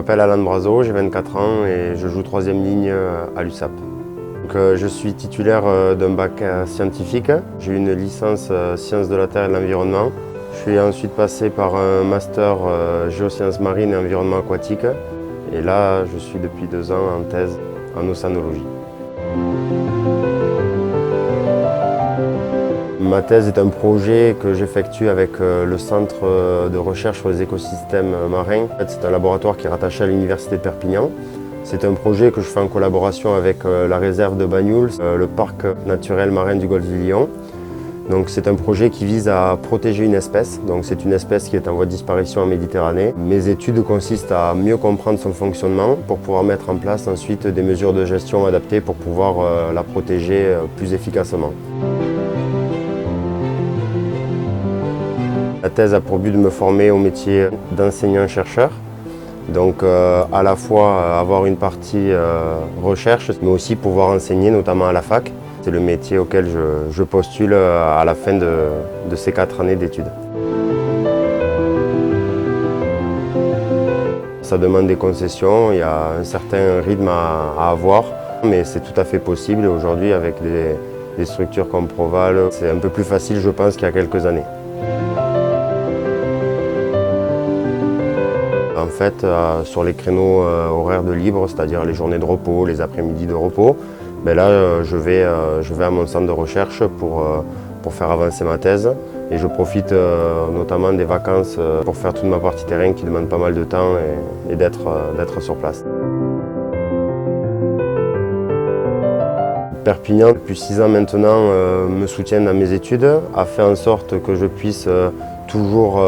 m'appelle Alain Brazo, j'ai 24 ans et je joue 3e ligne à l'USAP. Je suis titulaire d'un bac scientifique. J'ai eu une licence sciences de la terre et de l'environnement. Je suis ensuite passé par un master géosciences marines et environnement aquatique. Et là, je suis depuis 2 ans en thèse en océanologie. Ma thèse est un projet que j'effectue avec le Centre de recherche sur les écosystèmes marins. C'est un laboratoire qui est rattaché à l'Université de Perpignan. C'est un projet que je fais en collaboration avec la réserve de Banyuls, le parc naturel marin du Golfe du Lion. C'est un projet qui vise à protéger une espèce. C'est une espèce qui est en voie de disparition en Méditerranée. Mes études consistent à mieux comprendre son fonctionnement pour pouvoir mettre en place ensuite des mesures de gestion adaptées pour pouvoir la protéger plus efficacement. La thèse a pour but de me former au métier d'enseignant-chercheur. À la fois avoir une partie recherche, mais aussi pouvoir enseigner, notamment à la fac. C'est le métier auquel je postule à la fin de ces 4 années d'études. Ça demande des concessions, il y a un certain rythme à avoir, mais c'est tout à fait possible. Aujourd'hui, avec des structures comme Proval, c'est un peu plus facile, je pense, qu'il y a quelques années. En fait, sur les créneaux horaires de libre, c'est-à-dire les journées de repos, les après-midi de repos, là, je vais à mon centre de recherche pour faire avancer ma thèse. Et je profite notamment des vacances pour faire toute ma partie terrain qui demande pas mal de temps et d'être sur place. Perpignan, depuis 6 ans maintenant, me soutient dans mes études, a fait en sorte que je puisse toujours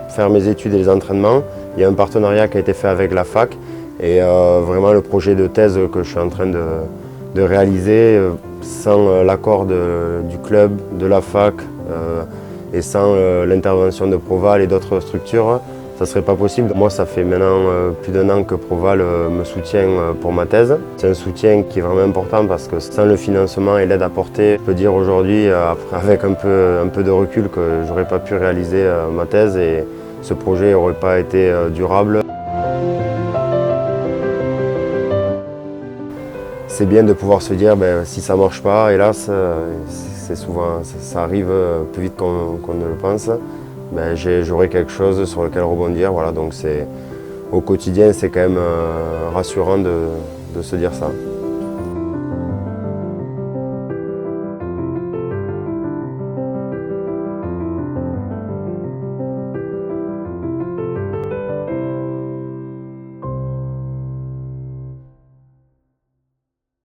faire mes études et les entraînements. Il y a un partenariat qui a été fait avec la fac et vraiment le projet de thèse que je suis en train de réaliser, sans l'accord du club, de la fac et sans l'intervention de Proval et d'autres structures, ça ne serait pas possible. Moi, ça fait maintenant plus d'1 an que Proval me soutient pour ma thèse. C'est un soutien qui est vraiment important parce que sans le financement et l'aide apportée, je peux dire aujourd'hui, avec un peu de recul, que je n'aurais pas pu réaliser ma thèse et ce projet n'aurait pas été durable. C'est bien de pouvoir se dire, si ça ne marche pas, hélas, ça arrive plus vite qu'on ne le pense, j'aurai quelque chose sur lequel rebondir. Voilà, au quotidien, c'est quand même rassurant de se dire ça.